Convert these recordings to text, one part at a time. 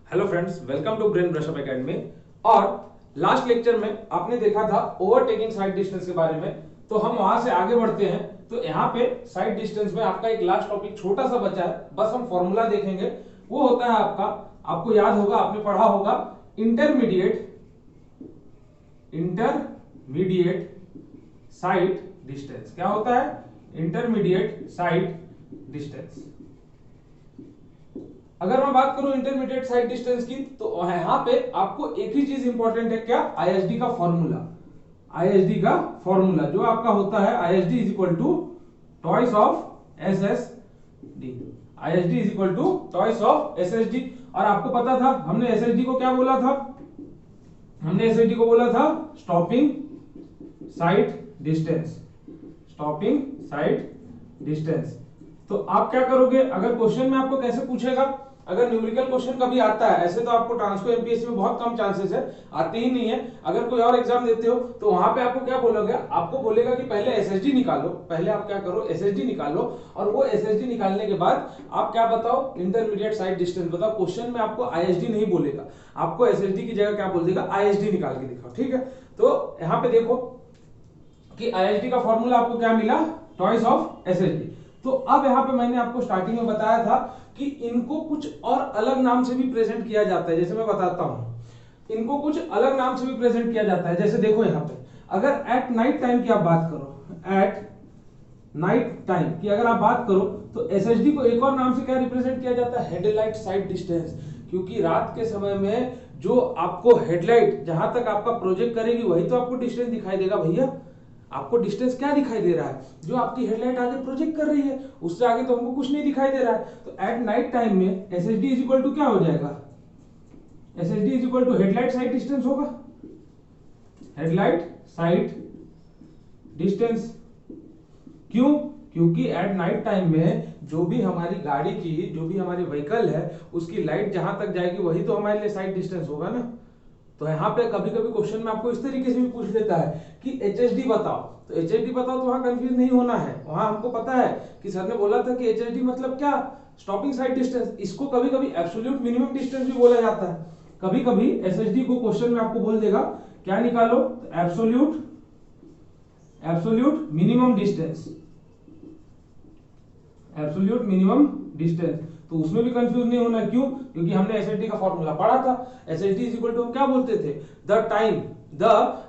Hello friends, welcome to brain brush up academy. और last lecture में आपने देखा था ओवरटेकिंग साइड डिस्टेंस के बारे में, तो हम वहां से आगे बढ़ते हैं। तो यहाँ पे साइड डिस्टेंस में आपका एक लास्ट टॉपिक छोटा सा बचा है, बस हम फॉर्मूला देखेंगे। वो होता है आपको याद होगा, आपने पढ़ा होगा, इंटरमीडिएट साइड डिस्टेंस। क्या होता है? Intermediate side distance. अगर मैं बात करूं इंटरमीडिएट साइड डिस्टेंस की, तो यहां पे आपको एक ही चीज इंपॉर्टेंट है, क्या? आईएसडी का फॉर्मूला। आईएसडी का फॉर्मूला जो आपका होता है, ISD is equal to twice of SSD. ISD is equal to twice of SSD. और आपको पता था हमने एसएसडी को क्या बोला था? हमने एसएसडी को बोला था stopping side distance. Stopping side distance. तो आप क्या करोगे? अगर क्वेश्चन में आपको कैसे पूछेगा, अगर न्यूमेरिकल क्वेश्चन कभी आता है, ऐसे तो आपको ट्रांसको एमपीएससी में बहुत कम चांसेस है, आते ही नहीं है। अगर कोई और एग्जाम देते हो तो वहां पे आपको क्या बोलोगे? आपको बोलेगा कि पहले एसएसडी निकालो। पहले आप क्या करो? एसएसडी निकालो। और वो एसएसडी निकालने के बाद आप क्या बताओ? इंटरमीडिएट साइड डिस्टेंस बताओ। क्वेश्चन में आपको आईएसडी नहीं बोलेगा, आपको एसएसडी की जगह क्या बोल देगा? आईएसडी निकाल के दिखाओ। ठीक है, तो यहां पे देखो कि आईएसडी का फॉर्मूला आपको क्या मिला? Toys of SSD. तो अब यहां पे मैंने आपको स्टार्टिंग में बताया था कि इनको कुछ और अलग नाम से भी प्रेजेंट किया जाता है। जैसे मैं बताता हूं, इनको कुछ अलग नाम से भी प्रेजेंट किया जाता है। जैसे देखो यहां पे, अगर एट नाइट टाइम की आप बात करो, एट नाइट टाइम की अगर आप बात करो, तो एसएसडी को एक और नाम से क्या रिप्रेजेंट किया जाता है? Headlight sight distance. क्योंकि रात के समय में जो आपको हेडलाइट जहां तक आपका प्रोजेक्ट करेगी, वही तो आपको डिस्टेंस दिखाई देगा भैया। आपको डिस्टेंस क्या दिखाई दे रहा है? जो आपकी हेडलाइट आगे प्रोजेक्ट कर रही है, उससे आगे तो हमको कुछ नहीं दिखाई दे रहा है। तो एट नाइट टाइम में एसएसडी इज इक्वल टू क्या हो जाएगा? SSD is equal to headlight sight distance होगा। Headlight sight distance. क्यों? क्योंकि एट नाइट टाइम में जो भी हमारी गाड़ी की, जो भी हमारी व्हीकल है, उसकी लाइट जहां तक जाएगी वही तो हमारे लिए साइड डिस्टेंस होगा ना। तो यहाँ पे कभी कभी क्वेश्चन में आपको इस तरीके से भी पूछ लेता है कि एचएसडी बताओ। तो एचएसडी बताओ, तो वहां कंफ्यूज नहीं होना है। वहां हमको पता है कि सर ने बोला था कि एचएसडी मतलब क्या? Stopping side distance. इसको कभी कभी एब्सोल्यूट मिनिमम डिस्टेंस भी बोला जाता है। कभी कभी एसएसडी को क्वेश्चन में आपको बोल देगा क्या निकालो? Absolute minimum distance. Absolute minimum distance. तो उसमें भी कंफ्यूज नहीं होना। क्यों? क्योंकि हमने एसएसडी का फॉर्मूला पढ़ा था। एसएसडी इज इक्वल टू हम क्या बोलते थे? The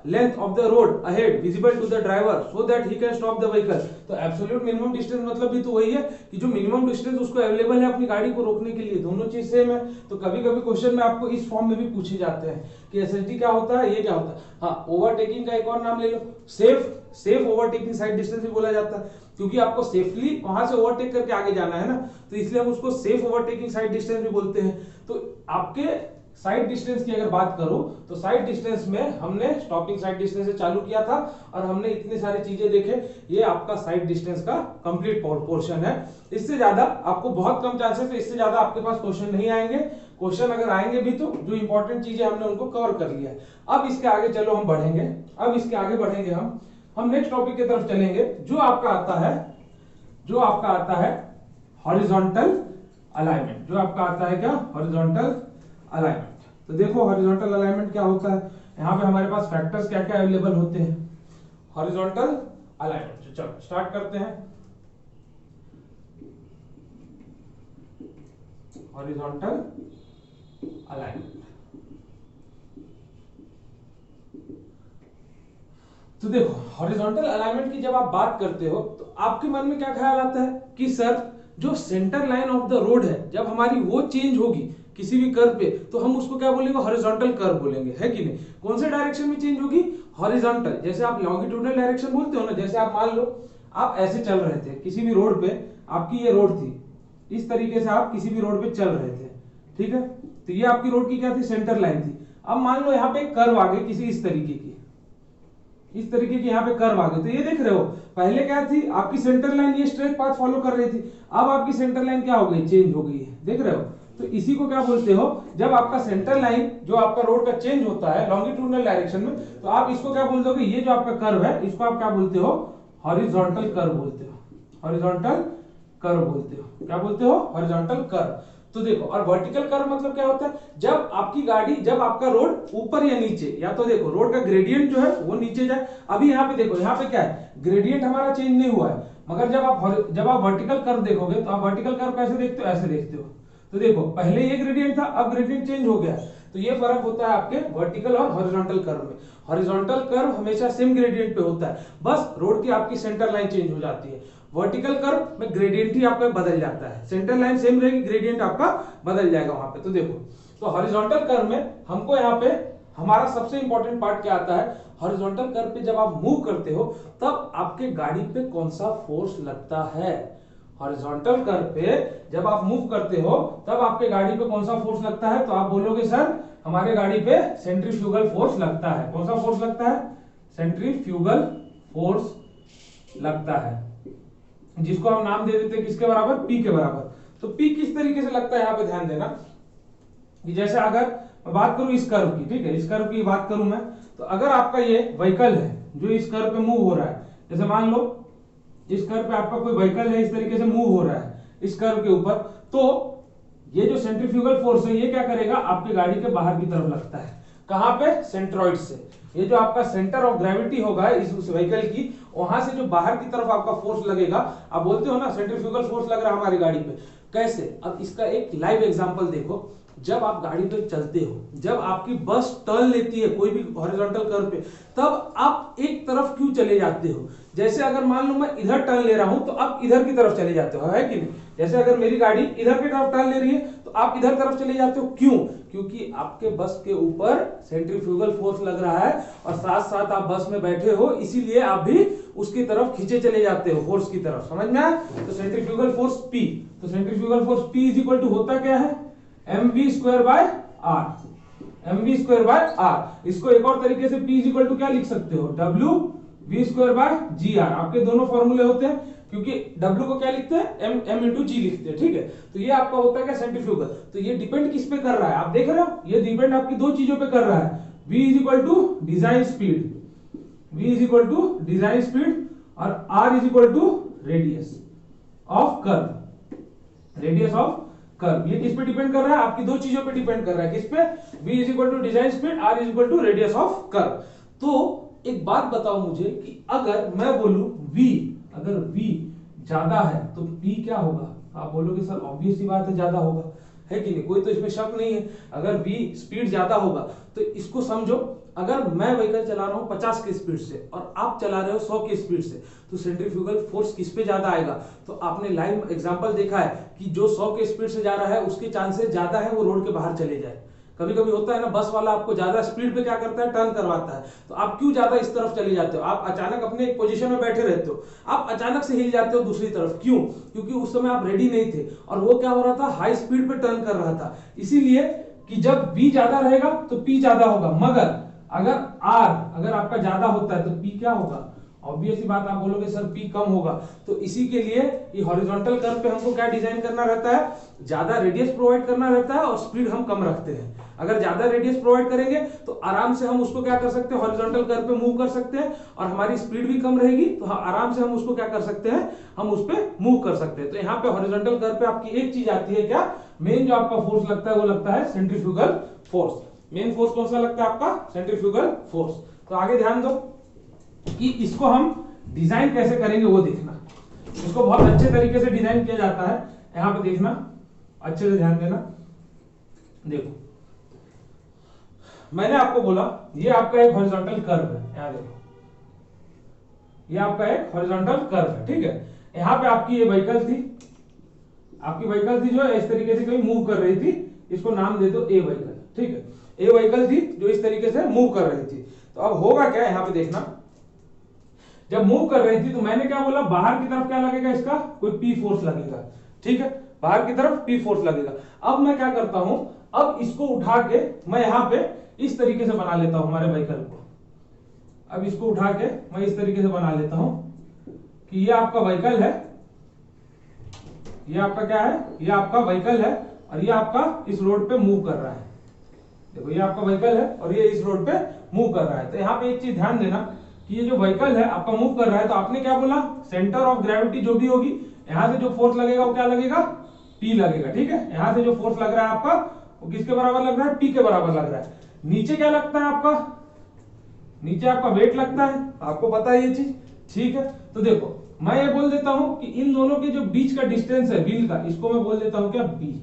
length of the road ahead visible to the driver so that he can stop the vehicle. तो एब्सोल्यूट मिनिमम डिस्टेंस मतलब भी तो वही है कि जो मिनिमम डिस्टेंस उसको अवेलेबल है अपनी गाड़ी को रोकने के लिए। दोनों चीज सेम है। तो कभी कभी क्वेश्चन में आपको इस फॉर्म में भी पूछे जाते हैं कि एसएसडी क्या होता है, ये क्या होता है। हाँ, ओवरटेकिंग का एक और नाम ले लो, सेफ ओवरटेकिंग साइड डिस्टेंस भी बोला जाता है। क्योंकि आपको सेफली वहां से ओवरटेक करके आगे जाना है ना, तो इसलिए हम उसको सेफ ओवरटेकिंग साइड डिस्टेंस भी बोलते हैं। तो आपके साइड डिस्टेंस की अगर बात करो, तो साइड डिस्टेंस में हमने स्टॉपिंग साइड डिस्टेंस से चालू किया था और हमने इतनी सारी चीजें देखे। ये आपका साइड डिस्टेंस का कंप्लीट पोर्शन है। इससे ज्यादा आपको बहुत कम चांसेस है, इससे ज्यादा आपके पास क्वेश्चन नहीं आएंगे। क्वेश्चन अगर आएंगे भी तो जो इंपॉर्टेंट चीजें हमने उनको कवर कर लिया है। अब इसके आगे चलो हम बढ़ेंगे। अब इसके आगे बढ़ेंगे हम नेक्स्ट टॉपिक की तरफ चलेंगे, जो आपका आता है हॉरिजॉन्टल अलाइनमेंट। जो आपका आता है क्या? Horizontal alignment. तो देखो हॉरिजॉन्टल अलाइनमेंट क्या होता है। यहां पे हमारे पास फैक्टर्स क्या क्या अवेलेबल होते हैं हॉरिजॉन्टल अलाइनमेंट। चलो स्टार्ट करते हैं। Horizontal alignment. तो देखो हॉरिजॉन्टल अलाइनमेंट की जब आप बात करते हो, तो आपके मन में क्या ख्याल आता है कि सर जो centre line of the road है, जब हमारी वो चेंज होगी किसी भी कर्व पे, तो हम उसको क्या बोलेंगे? हॉरिजॉन्टल कर्व बोलेंगे, है कि नहीं? कौन से डायरेक्शन में चेंज होगी? हॉरिजॉन्टल। जैसे आप लॉन्गिट्यूडनल डायरेक्शन बोलते हो ना, जैसे आप मान लो आप ऐसे चल रहे थे किसी भी रोड पे, आपकी ये रोड थी, इस तरीके से आप किसी भी रोड पे चल रहे थे, ठीक है? तो ये आपकी रोड की क्या थी? सेंटर लाइन थी। अब मान लो यहाँ पे कर्व आ गई किसी इस तरीके की, इस तरीके की यहाँ पे कर्व आ गई। तो ये देख रहे हो, पहले क्या थी? आपकी सेंटर लाइन ये स्ट्रेट पाथ फॉलो कर रही थी। अब आपकी सेंटर लाइन क्या हो गई? चेंज हो गई है, देख रहे हो? तो इसी को क्या बोलते हो? जब आपका सेंटर लाइन जो आपका रोड का चेंज होता है लॉन्गिट्यूडनल डायरेक्शन में, तो आप इसको क्या बोल दोगे? ये जो आपका कर्व है, इसको आप क्या बोलते हो? हॉरिजॉन्टल कर्व बोलते हो। हॉरिजॉन्टल कर्व बोलते हो। क्या बोलते हो? Horizontal curve. तो देखो, और वर्टिकल कर्व मतलब क्या होता है, जब आपकी गाड़ी, जब आपका रोड ऊपर या नीचे, या तो देखो रोड का ग्रेडियंट जो है वो नीचे जाए। अभी यहाँ पे देखो, यहाँ पे क्या है, ग्रेडियंट हमारा चेंज नहीं हुआ है, मगर जब आप वर्टिकल कर्व देखोगे तो आप वर्टिकल कर्व कैसे देखते हो, ऐसे देखते हो। तो देखो पहले ये ग्रेडियंट था, अब ग्रेडियंट चेंज हो गया है। तो ये फर्क होता है आपके वर्टिकल और हॉरिजॉन्टल कर्व में। हॉरिजॉन्टल कर्व हमेशा सेम ग्रेडियंट पे होता है, बस रोड की आपकी सेंटर लाइन चेंज हो जाती है। वर्टिकल कर्व में ग्रेडियंट ही आपका बदल जाता है, सेंटर लाइन सेम रहेगी, ग्रेडियंट आपका बदल जाएगा वहां पे। तो देखो, तो हॉरिजॉन्टल कर्व में हमको यहाँ पे हमारा सबसे इंपॉर्टेंट पार्ट क्या आता है, हॉरिजॉन्टल कर्व पे जब आप मूव करते हो तब आपके गाड़ी पे कौन सा फोर्स लगता है। हॉरिजॉन्टल कर्व पे जब आप मूव करते हो तब आपके गाड़ी पे कौन सा फोर्स लगता है, तो आप बोलोगे सर हमारे गाड़ी पे सेंट्रीफ्यूगल फोर्स लगता है। कौन सा फोर्स लगता है, सेंट्रीफ्यूगल फोर्स लगता है, जिसको हम नाम दे देते हैं किसके बराबर, P के बराबर। तो P किस तरीके से लगता है, यहाँ पे ध्यान देना कि जैसे अगर मैं बात करूं इस कर्व की, ठीक है, इस कर्व की बात करूं मैं, तो अगर आपका ये व्हीकल है जो इस कर्व पे मूव हो रहा है, जैसे मान लो इस कर्व पे आपका कोई व्हीकल है, इस तरीके से मूव हो रहा है इस कर्व के ऊपर, तो ये जो सेंट्रीफ्यूगल फोर्स है ये क्या करेगा, आपकी गाड़ी के बाहर की तरफ लगता है। कहां पे, सेंट्रॉइड से। ये जो आपका सेंटर ऑफ ग्रेविटी होगा इस व्हीकल की, वहां से जो बाहर की तरफ आपका फोर्स लगेगा, आप बोलते हो ना सेंट्रीफ्यूगल फोर्स लग रहा है हमारी गाड़ी पे, कैसे। अब इसका एक लाइव एग्जांपल देखो, जब आप गाड़ी पे चलते हो, जब आपकी बस टर्न लेती है कोई भी हॉरिजॉन्टल कर्व पे, तब आप एक तरफ क्यों चले जाते हो। जैसे अगर मान लो मैं इधर टर्न ले रहा हूं तो आप इधर की तरफ चले जाते हो, है कि नहीं। जैसे अगर मेरी गाड़ी इधर की तरफ टर्न ले रही है तो आप इधर तरफ चले जाते हो, क्यों, क्योंकि आपके बस के ऊपर सेंट्रीफ्यूगल फोर्स लग रहा है और साथ साथ आप बस में बैठे हो, इसीलिए आप भी उसकी तरफ खींचे चले जाते हो, फोर्स की तरफ, समझ में आया। तो सेंट्रीफ्यूगल फोर्स P, तो centrifugal force P is equal to होता क्या है, mv square by r, mv square by r। इसको एक और तरीके से P इज इक्वल टू क्या लिख सकते हो, w v square by gr। आपके दोनों फॉर्मूले होते हैं, क्योंकि W को क्या लिखते हैं, m इंटू जी लिखते हैं, ठीक है। तो ये आपका होता है क्या, सेंट्रीफ्यूगल। तो ये डिपेंड किस पे कर रहा है, आप देख रहे हो, ये डिपेंड आपकी दो चीजों पे कर रहा है, v is equal to design speed, v is equal to design speed, और r is equal to radius of curve, radius of curve. ये किस पे डिपेंड कर रहा है, आपकी दो चीजों पे डिपेंड कर रहा है, किस पे, v is equal to design speed, r is equal to radius of curve. तो एक बात बताओ मुझे कि अगर मैं बोलूं v, अगर v ज्यादा है तो p क्या होगा, आप बोलोगे सर ऑब्वियस सी बात है ज्यादा होगा, है कि नहीं, कोई तो इसमें शक नहीं है। अगर v स्पीड ज्यादा होगा तो इसको समझो, अगर मैं व्हीकल चला रहा हूं 50 की स्पीड से और आप चला रहे हो 100 की स्पीड से, तो सेंट्रीफ्यूगल फोर्स किस पे ज्यादा आएगा। तो आपने लाइव एग्जांपल देखा है कि जो 100 के स्पीड से जा रहा है उसके चांसेस ज्यादा है वो रोड के बाहर चले जाए। कभी कभी होता है ना, बस वाला आपको ज्यादा स्पीड पे क्या करता है, टर्न करवाता है, तो आप क्यों ज्यादा इस तरफ चले जाते हो, आप अचानक अपने एक पोजीशन में बैठे रहते हो, आप अचानक से हिल जाते हो दूसरी तरफ, क्यों, क्योंकि उस समय आप रेडी नहीं थे और वो क्या हो रहा था, हाई स्पीड पे टर्न कर रहा था। इसीलिए कि जब v ज्यादा रहेगा तो p ज्यादा होगा, मगर अगर r अगर आपका ज्यादा होता है तो p क्या होगा, ऑब्वियस सी बात, आप बोलोगे सर p कम होगा। तो इसी के लिए ये हॉरिजॉन्टल कर्व पे हमको क्या डिजाइन करना रहता है, ज्यादा रेडियस प्रोवाइड करना रहता है और स्पीड हम कम रखते हैं। अगर ज्यादा रेडियस प्रोवाइड करेंगे तो आराम से हम उसको क्या कर सकते हैं, हॉरिजॉन्टल कर्व पे मूव कर सकते हैं और हमारी स्पीड भी कम रहेगी, तो आराम से हम उसको क्या कर सकते हैं, हम उस पे मूव कर सकते हैं। तो यहाँ पे हॉरिजॉन्टल कर्व पे आपकी एक चीज आती है क्या, मेन जो आपका फोर्स लगता है वो लगता है सेंट्रीफ्यूगल फोर्स। मेन फोर्स कौन सा लगता है आपका, सेंट्रीफ्यूगल फोर्स। तो आगे ध्यान दो कि इसको हम डिजाइन कैसे करेंगे वो देखना, इसको बहुत अच्छे तरीके से डिजाइन किया जाता है। यहां पे देखना, अच्छे से ध्यान देना। देखो मैंने आपको बोला ये आपका एक हॉरिजॉन्टल कर्व है, यहां देखो ये आपका एक हॉरिजॉन्टल कर्व है, ठीक है। यहां पे आपकी ये व्हीकल थी, आपकी व्हीकल थी जो इस तरीके से कहीं मूव कर रही थी, इसको नाम दे दो ए व्हीकल, ठीक है। ए व्हीकल थी जो इस तरीके से मूव कर रही थी। तो अब होगा क्या, यहां पे देखना, जब मूव कर रही थी तो मैंने क्या बोला, बाहर की तरफ क्या लगेगा, इसका कोई पी फोर्स लगेगा, ठीक है, बाहर की तरफ पी फोर्स लगेगा। अब मैं क्या करता हूं, अब इसको उठा के मैं यहां पे इस तरीके से बना लेता हूं हमारे व्हीकल को। अब इसको उठा के मैं इस तरीके से बना लेता हूं कि ये आपका व्हीकल है, ये आपका क्या है, ये आपका व्हीकल है और ये आपका इस रोड पे मूव कर रहा है। देखो ये आपका व्हीकल है और ये इस रोड पे मूव कर रहा है। तो यहाँ पे एक चीज ध्यान देना कि ये जो व्हीकल है आपका मूव कर रहा है, तो आपने क्या बोला, सेंटर ऑफ ग्रेविटी जो भी होगी, यहां से जो फोर्स लगेगा वो क्या लगेगा, P लगेगा, ठीक है। यहां से जो फोर्स लग रहा है आपका वो किसके बराबर लग रहा है, P के बराबर लग रहा है। नीचे क्या लगता है आपका, नीचे आपका वेट लगता है, आपको पता है ये चीज, ठीक है। तो देखो मैं ये बोल देता हूं कि इन दोनों के जो बीच का डिस्टेंस है व्हील का, इसको मैं बोल देता हूं क्या, B,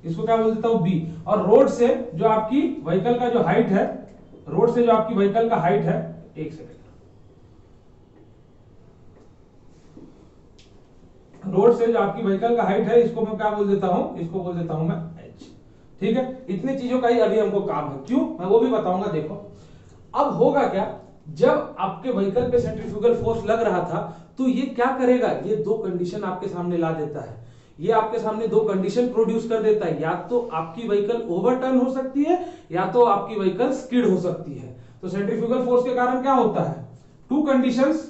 इसको क्या बोल देता हूं, B। और रोड से जो आपकी व्हीकल का जो हाइट है, रोड से जो आपकी व्हीकल का हाइट है, एक सेकेंड, रोड से जो आपकी व्हीकल का हाइट है, इसको मैं क्या बोल देता हूं, इसको बोल देता हूं मैं h, ठीक है। इतनी चीजों का ही अभी हमको काम है, क्यों मैं वो भी बताऊंगा। देखो अब होगा क्या, जब आपके व्हीकल पे सेंट्रीफ्यूगल फोर्स लग रहा था तो ये क्या करेगा, ये दो कंडीशन आपके सामने ला देता है, ये आपके सामने दो कंडीशन प्रोड्यूस कर देता है, या तो आपकी व्हीकल ओवरटर्न हो सकती है या तो आपकी व्हीकल स्किड हो सकती है। तो सेंट्रीफ्यूगल फोर्स के कारण क्या होता है, to conditions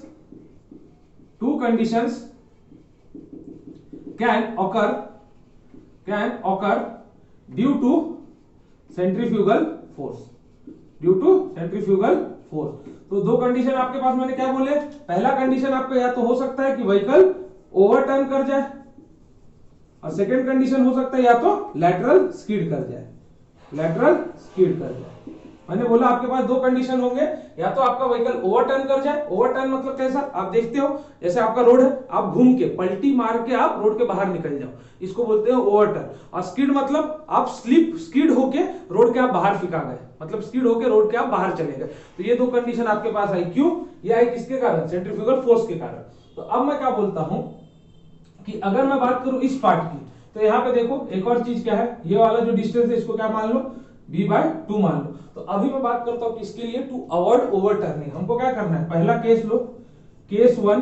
can occur due to centrifugal force, तो दो कंडीशन आपके पास मैंने क्या बोले, पहला कंडीशन आपका या तो हो सकता है कि व्हीकल ओवरटर्न कर जाए, और सेकंड कंडीशन हो सकता है या तो लैटरल स्किड कर जाए, मैंने बोला आपके पास दो कंडीशन होंगे, या तो आपका व्हीकल ओवरटर्न कर जाए, ओवरटर्न मतलब कैसा, आप देखते हो जैसे आपका रोड है, आप घूम के पलटी मार के आप रोड के बाहर निकल जाओ, इसको बोलते हैं ओवरटर्न। और स्किड मतलब आप स्किड होके रोड के आप बाहर फिका गए, मतलब स्किड होके रोड के आप बाहर चले गए। तो ये दो कंडीशन आपके पास आई, क्यों, ये आई किसके कारण, सेंट्रीफ्यूगल फोर्स के कारण। तो अब मैं क्या बोलता हूं कि अगर मैं बात करूं इस पार्ट की, तो यहां पे देखो एक और चीज क्या है, ये वाला जो डिस्टेंस है इसको क्या मान लो, b/2 मान लो। तो अभी मैं बात करता हूं किसके लिए, टू अवॉइड ओवरटर्निंग, हमको क्या करना है, पहला केस लो, केस 1,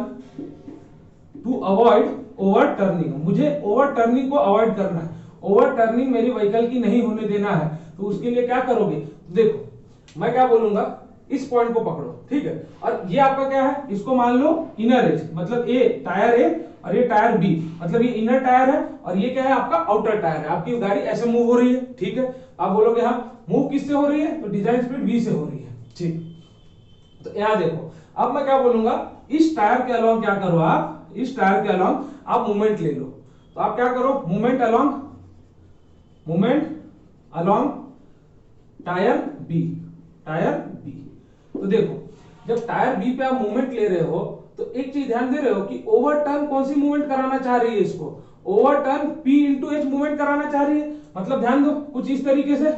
टू अवॉइड ओवरटर्निंग, मुझे ओवरटर्निंग को अवॉइड करना है, ओवरटर्निंग मेरी व्हीकल की नहीं होने देना है। तो उसके लिए क्या करोगे, देखो मैं क्या बोलूंगा, इस पॉइंट को पकड़ो, ठीक है। और ये आपका क्या है, इसको मान लो इनर एज, मतलब ए टायर ए और ये टायर बी, मतलब ये इनर टायर है और ये क्या है आपका आउटर टायर है। आपकी गाड़ी ऐसे मूव हो रही है, ठीक है। आप बोलोगे हाँ मूव किससे हो रही है, तो डिजाइन स्पीड v से हो रही है, ठीक। तो यहां देखो अब मैं क्या बोलूंगा, इस टायर के अलोंग क्या करो आप, इस टायर के अलोंग आप मूवमेंट ले लो। तो आप क्या करो, मूवमेंट अलोंग टायर बी, तो देखो जब टायर बी पे आप मूवमेंट ले रहे हो तो एक चीज ध्यान दे रहे हो कि ओवरटर्न कौन सी मूवमेंट कराना चाह रही है, इसको overturn P into H movement कराना चाह रही है। मतलब ध्यान दो कुछ इस तरीके से,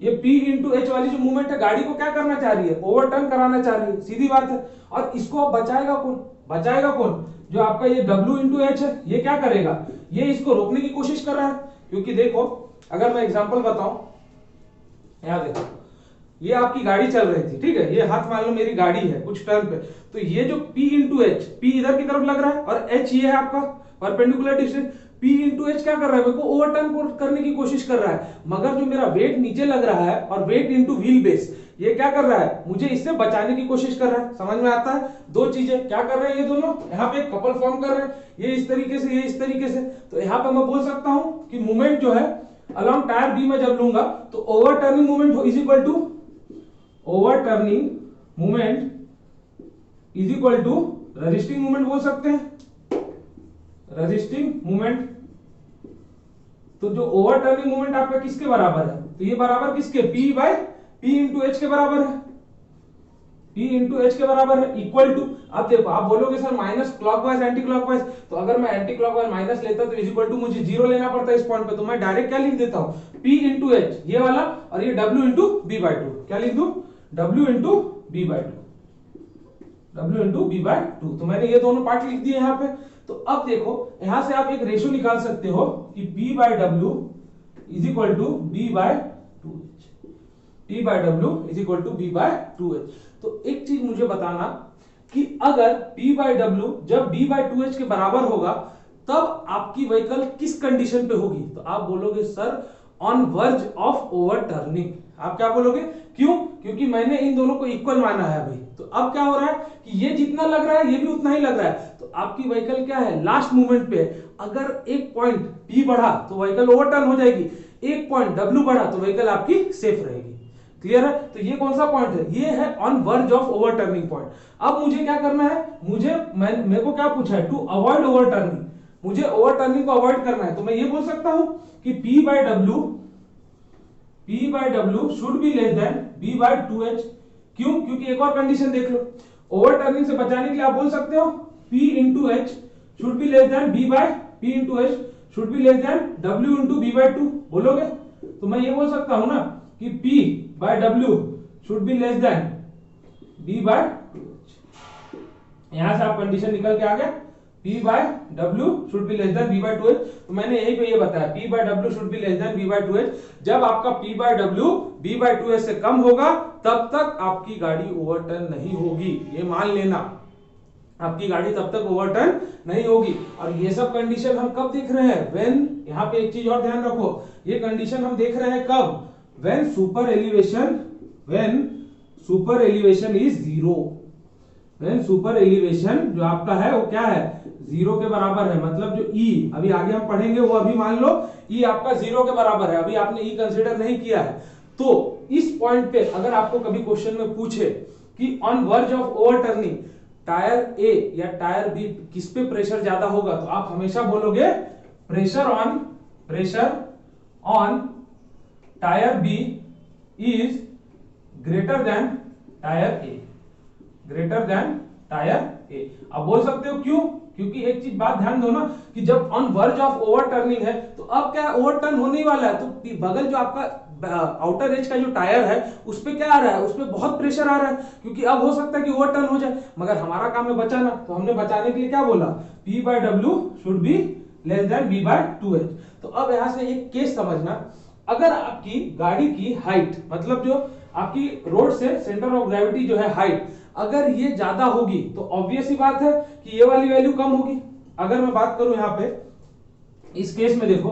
ये P इंटू एच वाली जो मूवमेंट है गाड़ी को क्या करना चाह रही है, ओवरटर्न कराना चाह रही है, सीधी बात है। और इसको अब बचाएगा कौन, जो आपका ये W इंटू एच है, ये क्या करेगा, ये इसको रोकने की कोशिश कर रहा है। क्योंकि देखो अगर मैं एग्जांपल बताऊं, यहां देखो ये आपकी गाड़ी चल रही थी, ठीक है, ये हाथ मान लो मेरी गाड़ी है कुछ टर्न पे, तो ये जो P इंटू एच, P इधर की तरफ लग रहा है और H ये है आपका perpendicular distance, P into H क्या कर रहा है, मेरे को ओवरटर्न करने की कोशिश कर रहा है, मगर जो मेरा वेट नीचे लग रहा है और वेट इंटू व्हील बेस, ये क्या कर रहा है, मुझे इससे बचाने की कोशिश कर रहा है। समझ में आता है, दो चीजें क्या कर रहे हैं ये दोनों, यहाँ पे कपल फॉर्म कर रहे हैं, ये इस तरीके से, ये इस तरीके से। तो यहाँ पे मैं बोल सकता हूं कि मूवमेंट जो है अलॉन्ग टायर बी में जब लूंगा तो overturning movement is equal to, overturning movement is equal to resisting movement बोल सकते हैं, रेजिस्टिंग मूवमेंट। तो जो ओवरटर्निंग मूवमेंट आपका किसके बराबर है, तो ये बराबर किसके, P इंटू एच के बराबर है, P इंटू एच के बराबर है, इक्वल टू। अब देखो आप बोलोगे sir minus clockwise anti clockwise, तो अगर मैं एंटी क्लॉकवाइज माइनस लेता तो इज इक्वल टू मुझे जीरो लेना पड़ता है इस पॉइंट पे, तो मैं डायरेक्ट क्या लिख देता हूं, P इंटू एच ये वाला और ये W इंटू B/2, क्या लिख दूं, W इंटू B/2, तो मैंने ये दोनों पार्ट लिख दिए यहाँ पे। तो अब देखो यहां से आप एक रेशियो निकाल सकते हो कि P/W is equal to B/2H, P/W is equal to B/2H। तो एक चीज मुझे बताना कि अगर P/W जब B/2H के बराबर होगा तब आपकी व्हीकल किस कंडीशन पे होगी, तो आप बोलोगे sir on verge of overturning. आप क्या बोलोगे, क्यों, क्योंकि मैंने इन दोनों को इक्वल माना है अभी। तो अब क्या हो रहा है कि ये जितना लग रहा है ये भी उतना ही लग रहा है, तो आपकी व्हीकल क्या है, लास्ट मूवमेंट पे। अगर एक पॉइंट P बढ़ा तो व्हीकल ओवरटर्न हो जाएगी, एक पॉइंट W बढ़ा तो व्हीकल आपकी सेफ रहेगी। क्लियर है, तो ये कौन सा पॉइंट है, ये है on verge of overturning point. अब मुझे क्या करना है, मेरे को क्या पूछा है, टू अवॉइड ओवरटर्निंग, मुझे ओवरटर्निंग को अवॉइड करना है, तो मैं ये बोल सकता हूं कि P by W should be less than B by 2H। क्यों? क्योंकि एक और कंडीशन देख लो, ओवरटर्निंग से बचाने के लिए आप बोल सकते हो P into H should be less than B by P into H should be less than W into B by 2। बोलोगे? तो मैं ये बोल सकता हूं ना कि P bye W should be less than B by 2H। यहां से आप कंडीशन निकल के आ गया, P bye W should be less than B by 2H। तो मैंने यही पे ये बताया, P bye W should be less than B by 2H। जब आपका P bye W B by 2H से कम होगा तब तक आपकी गाड़ी ओवरटर्न नहीं होगी, ये मान लेना, आपकी गाड़ी तब तक ओवरटर्न नहीं होगी। और ये सब कंडीशन हम कब देख रहे हैं? व्हेन, यहाँ पे एक चीज और ध्यान रखो, ये कंडीशन हम देख रहे हैं कब? When super elevation is zero. When super elevation जो आपका है वो क्या है? जीरो के बराबर है। मतलब जो E अभी आगे हम पढ़ेंगे वो अभी मान लो E आपका जीरो के बराबर है, अभी आपने E कंसीडर नहीं किया है। तो इस पॉइंट पे अगर आपको कभी क्वेश्चन में पूछे कि on verge of overturning tyre A या टायर बी किस पे प्रेशर ज्यादा होगा, तो आप हमेशा बोलोगे pressure on tyre B is greater than tyre A. अब बोल सकते हो क्यों? क्योंकि एक चीज बात ध्यान दो ना कि जब ऑन वर्ज ऑफ ओवरटर्निंग है तो अब क्या ओवरटर्न होने वाला है, तो बगल जो आपका आउटर एज का जो टायर है उस पे क्या आ रहा है? उस पे बहुत प्रेशर आ रहा है, क्योंकि अब हो सकता है कि ओवरटर्न हो जाए, मगर हमारा काम है बचाना। तो हमने बचाने के लिए क्या बोला? P bye W should be less than B by 2H। तो अब यहां से एक केस समझना, अगर आपकी गाड़ी की हाइट, मतलब जो आपकी रोड से सेंटर ऑफ ग्रेविटी जो है हाइट, अगर ये ज्यादा होगी तो ऑब्वियस ही बात है कि ये वाली वैल्यू कम होगी। अगर मैं बात करूं यहां पे इस केस में देखो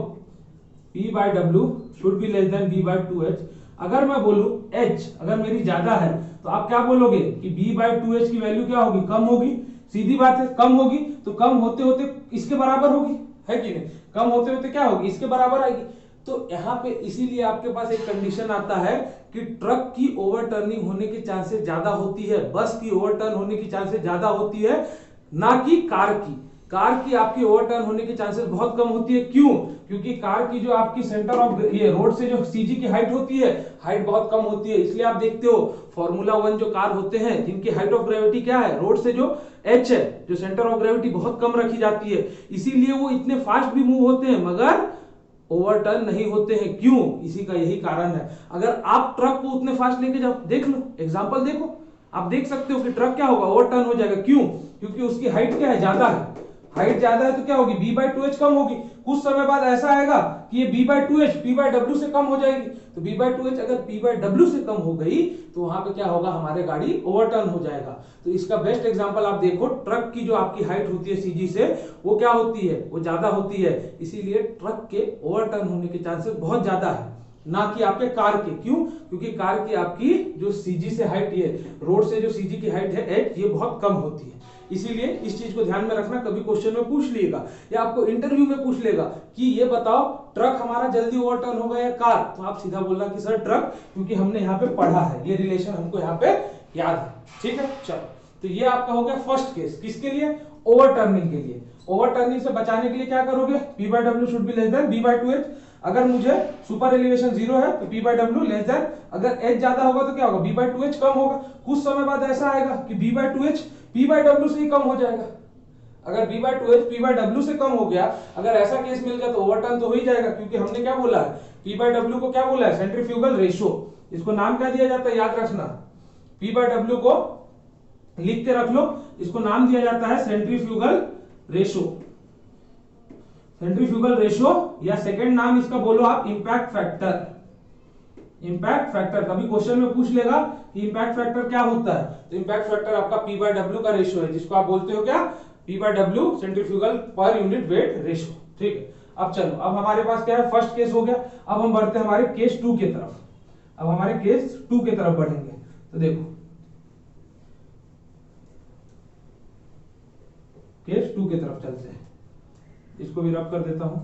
P bye W should be less than B by 2H। अगर मैं बोलूं H अगर मेरी ज्यादा है तो आप क्या बोलोगे कि B बाय 2H की वैल्यू क्या होगी? कम होगी। सीधी बात है, कम होगी तो कम होते होते इसके बराबर होगी, है कि नहीं? कम होते होते क्या होगी? इसके बराबर आएगी। तो यहाँ पे इसीलिए आपके पास एक कंडीशन आता है कि ट्रक की ओवरटर्निंग होने की चांसेस ज्यादा होती है, बस की ओवरटर्न होने की चांसेस ज्यादा होती है, ना कि कार की। कार की आपकी ओवरटर्न होने की चांसेस बहुत कम होती है। क्यों? क्योंकि कार की जो आपकी सेंटर ऑफ ये रोड से जो सीजी की हाइट होती है, हाइट बहुत कम होती है। इसलिए आप देखते हो फॉर्मूला 1 जो कार होते हैं जिनकी हाइट ऑफ ग्रेविटी क्या है? रोड से जो एच है, जो सेंटर ऑफ ग्रेविटी बहुत कम रखी जाती है, इसीलिए वो इतने फास्ट भी मूव होते हैं मगर ओवरटर्न नहीं होते हैं। क्यों? इसी का यही कारण है। अगर आप ट्रक को उतने फास्ट लेके जाओ, देख लो एग्जांपल देखो, आप देख सकते हो कि ट्रक क्या होगा? ओवरटर्न हो जाएगा। क्यों? क्योंकि उसकी हाइट क्या है? ज्यादा है। हाइट ज्यादा है तो क्या होगी? B बाय 2H कम होगी। कुछ समय बाद ऐसा आएगा कि ये B by 2H P bye W से कम हो जाएगी। तो B बाय 2H अगर P बाय W से कम हो गई तो वहां पे क्या होगा? हमारे गाड़ी ओवरटर्न हो जाएगा। तो इसका बेस्ट एग्जांपल आप देखो, ट्रक की जो आपकी हाइट होती है सीजी से, वो क्या होती है? वो ज्यादा होती है। इसीलिए ट्रक के ओवरटर्न होने के चांसेस बहुत ज्यादा है, ना कि आपके कार के। क्यों? क्योंकि कार की आपकी जो सीजी से हाइट, ये रोड से जो सीजी की हाइट है एच, ये बहुत कम होती है। इसीलिए इस चीज को ध्यान में रखना, कभी क्वेश्चन में पूछ लिएगा या आपको इंटरव्यू में पूछ लेगा कि ये बताओ ट्रक हमारा जल्दी ओवरटर्न होगा या कार, तो आप सीधा बोलना कि सर ट्रक, क्योंकि हमने यहाँ पे पढ़ा है, ये रिलेशन हमको यहाँ पे याद है। ठीक है, चलो, तो ये आपका हो गया फर्स्ट केस। किसके लिए? ओवरटर्निंग के लिए। ओवरटर्निंग से बचाने के लिए क्या करोगे? P bye W should be less than B by 2H। अगर मुझे सुपर एलिवेशन जीरो है तो P bye W less than, अगर H ज्यादा होगा तो क्या होगा? B बाय 2H कम होगा। कुछ समय बाद ऐसा आएगा कि B by 2H P bye W से ही कम हो जाएगा। अगर B by 2H P bye W से कम हो गया, अगर ऐसा केस मिल गया तो ओवरटर्न तो हो ही जाएगा, क्योंकि हमने क्या बोला है? P बाय W को क्या बोला है? Centrifugal ratio. इसको नाम क्या दिया जाता है? याद रखना, P बाय W को लिख के रख लो, इसको नाम दिया जाता है सेंट्रीफ्यूगल रेशियो। सेंट्रीफ्यूगल रेशियो, या सेकंड नाम इसका बोलो आप इंपैक्ट फैक्टर। इंपैक्ट फैक्टर कभी क्वेश्चन में पूछ लेगा कि इंपैक्ट फैक्टर क्या होता है, तो इंपैक्ट फैक्टर आपका P बाय W का रेशियो है, जिसको आप बोलते हो क्या? P bye W centrifugal per unit weight ratio. ठीक है, अब चलो, अब हमारे पास क्या है? फर्स्ट केस हो गया। अब हम बढ़ते हैं हमारे केस 2 की तरफ। अब हमारे केस 2 की तरफ बढ़ेंगे। तो देखो केस 2 की तरफ चलते हैं, इसको भी रब कर देता हूं।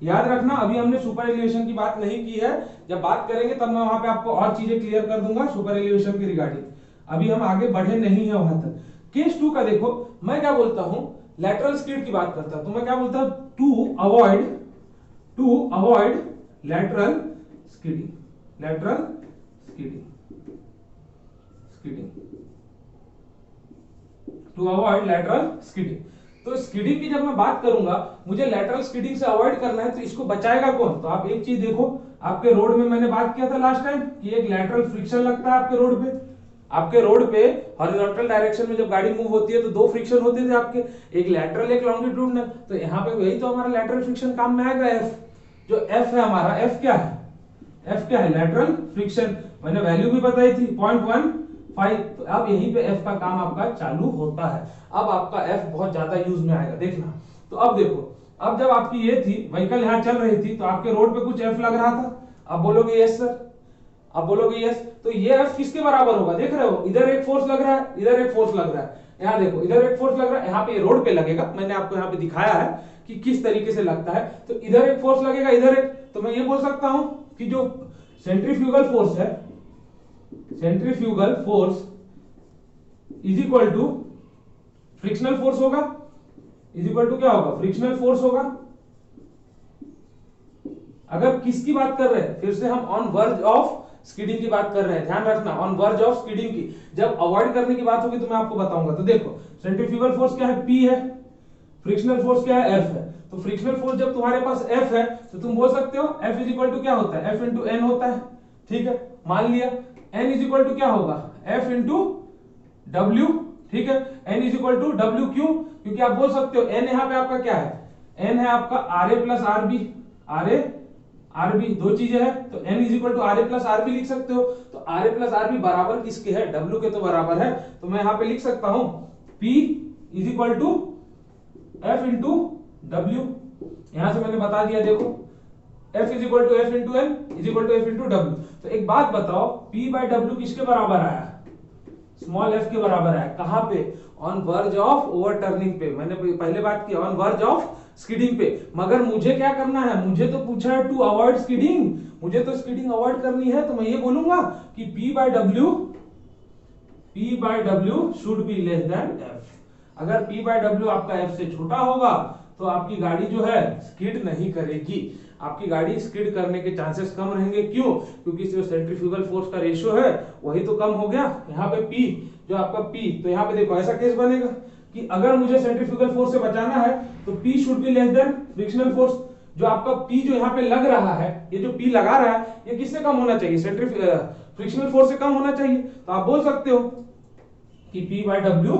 याद रखना, अभी हमने सुपर एलिवेशन की बात नहीं की है, जब बात करेंगे तब मैं वहां पे आपको और चीजें क्लियर कर दूंगा सुपर एलिवेशन की रिगार्डिंग। अभी हम आगे बढ़े नहीं है वहां तक। केस 2 का देखो, मैं क्या बोलता हूं, लेटरल स्किड की बात करता है तो मैं क्या बोलता हूं, टू अवॉइड लेटरल स्किडिंग। तो स्किडिंग की जब मैं बात करूंगा, मुझे लेटरल स्किडिंग से अवॉइड करना है, तो इसको बचाएगा कौन? तो आप एक चीज देखो, आपके रोड में मैंने बात किया था लास्ट टाइम कि एक लेटरल फ्रिक्शन लगता है आपके रोड पे। आपके रोड पे हॉरिजॉन्टल डायरेक्शन में जब गाड़ी मूव होती है तो दो फ्रिक्शन होते थे आपके, एक लैटरल एक लॉन्गिट्यूडनल। तो यहाँ पे वही तो हमारा लैटरल फ्रिक्शन काम में आएगा, एफ। जो एफ है हमारा, एफ क्या है? Lateral friction. मैंने वैल्यू भी बताई थी 0.15। तो अब यहीं पे एफ का काम आपका चालू होता है। अब आपका एफ बहुत ज्यादा यूज में आएगा, देखना। तो अब देखो, अब जब आपकी ये थी व्हीकल यहाँ चल रही थी तो आपके रोड पे कुछ एफ लग रहा था। अब बोलोगे यस सर, अब बोलोगे यस, तो ये एफ किसके बराबर होगा? देख रहे हो, इधर एक फोर्स लग रहा है, इधर एक फोर्स लग रहा है। यहाँ देखो, इधर एक फोर्स लग रहा है, यहाँ पे रोड पे लगेगा। मैंने आपको यहाँ पे दिखाया है कि किस तरीके से लगता है। तो इधर एक फोर्स लगेगा, इधर एक। तो मैं ये बोल सकता हूं कि जो सेंट्रीफ्यूगल फोर्स है, centrifugal force is equal to frictional force होगा। इज इक्वल टू क्या होगा? फ्रिक्शनल फोर्स होगा। अगर किसकी बात कर रहे हैं? फिर से हम ऑन वर्ज ऑफ स्किडिंग की बात कर रहे हैं, ध्यान रखना, ऑन वर्ज ऑफ स्किडिंग की। जब अवॉइड करने की बात होगी तो मैं आपको बताऊंगा। तो देखो, सेंट्रीफ्यूगल फोर्स क्या है? P है। फ्रिक्शनल फोर्स क्या है? F है। तो फ्रिक्शनल फोर्स जब तुम्हारे पास F है तो तुम बोल सकते हो F इज इक्वल टू क्या होता है? F इंटू N होता है। ठीक है, मान लिया। N इज इक्वल टू क्या होगा? F into W। ठीक है, N is equal to W। क्यों? क्योंकि आप बोल सकते हो N यहाँ पे आपका क्या है? N है आपका RA प्लस RB। RB दो चीजें है, तो N is equal to RA plus RB लिख सकते हो। तो RA प्लस RB बराबर किसके है? W के तो बराबर है। तो मैं यहाँ पे लिख सकता हूं P is equal to F into W। यहां से मैंने बता दिया, देखो, F is equal to F into N is equal to F into W। तो एक बात बताओ, P बाय W किसके बराबर आया? स्मॉल f के बराबर है। कहां पे? ऑन वर्ज ऑफ ओवरटर्निंग पे। मैंने पहले बात की ऑन वर्ज ऑफ स्किडिंग पे। मगर मुझे क्या करना है? मुझे तो पूछा है टू अवॉइड स्किडिंग, मुझे तो स्किडिंग अवॉइड करनी है। तो मैं ये बोलूंगा कि P bye W should be less than F। अगर P बाय W आपका F से छोटा होगा तो आपकी गाड़ी जो है स्किड नहीं करेगी, आपकी गाड़ी स्किड करने के चांसेस कम रहेंगे। क्यों? क्योंकि जो सेंट्रीफ्यूगल फोर्स का रेशियो है वही तो कम हो गया। यहाँ पे P, जो आपका P, तो यहाँ पे देखो ऐसा केस बनेगा कि अगर मुझे सेंट्रीफ्यूगल फोर्स से बचाना है तो P should be less then frictional force. जो आपका P जो यहाँ पे लग रहा है, ये जो P लगा रहा है, ये किससे कम होना चाहिए? फ्रिक्शनल फोर्स से कम होना चाहिए। तो आप बोल सकते हो कि P bye W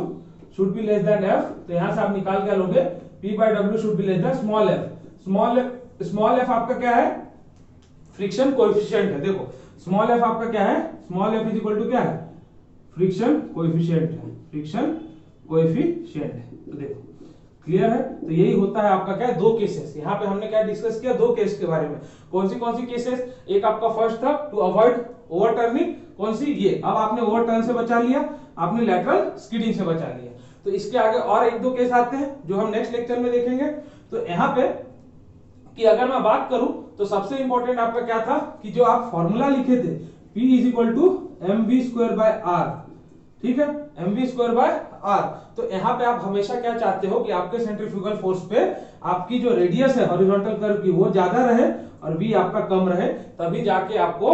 should be less than F। तो यहां से आप निकाल क्या लोगे? P bye W should be less than small f। Small f आपका क्या है? फ्रिक्शन कोएफिशिएंट है। देखो, स्मॉल f आपका क्या है? Small f is equal to क्या है? फ्रिक्शन कोएफिशिएंट है। फ्रिक्शन कोएफिशिएंट है। तो देखो, क्लियर है? तो यही होता है आपका क्या है? दो केसेस। यहाँ पे हमने क्या डिस्कस किया? दो केस के बारे में। कौन सी केसेस? एक आपका फर्स्ट था टू अवॉइड ओवरटर्निंग, कौन सी? ये। अब आपने ओवरटर्न से बचा लिया, आपने लैटरल स्किडिंग से बचा लिया। तो इसके आगे और एक दो केस आते हैं जो हम नेक्स्ट लेक्चर में देखेंगे। तो यहाँ पे कि अगर मैं बात करूं तो सबसे इंपॉर्टेंट आपका क्या था कि जो आप फॉर्मूला लिखे थे P is equal to mv square by r। ठीक है, mv स्क्वायर बाय r। तो यहाँ पे आप हमेशा क्या चाहते हो कि आपके सेंट्रीफ्यूगल फोर्स पे आपकी जो रेडियस है हॉरिजॉन्टल कर्व की वो ज्यादा रहे और v आपका कम रहे, तभी जाके आपको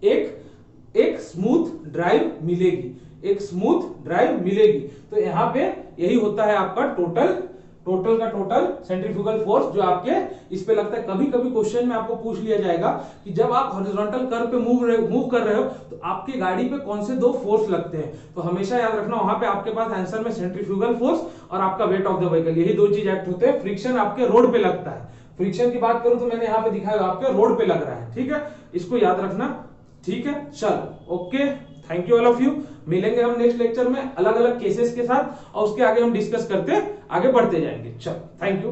एक स्मूथ ड्राइव मिलेगी, एक स्मूथ ड्राइव मिलेगी। तो यहाँ पे यही होता है आपका टोटल सेंट्रीफ्यूगल फोर्स जो आपके इस पे लगता है। कभी कभी क्वेश्चन में आपको पूछ लिया जाएगा कि जब आप हॉरिजॉन्टल कर्व पे मूव कर रहे हो तो आपकी गाड़ी पे कौन से दो फोर्स लगते हैं। तो हमेशा याद रखना, वहां पे आपके पास आंसर में सेंट्रीफ्यूगल फोर्स और आपका वेट ऑफ द व्हीकल, यही दो चीज एक्ट होते हैं। फ्रिक्शन आपके रोड पे लगता है। फ्रिक्शन की बात करूं तो मैंने यहाँ पे दिखाया आपके रोड पे लग रहा है। ठीक है, इसको याद रखना। ठीक है, चलो, okay, thank you all of you. मिलेंगे हम नेक्स्ट लेक्चर में अलग अलग केसेस के साथ और उसके आगे हम डिस्कस करते आगे बढ़ते जाएंगे। चलो, थैंक यू।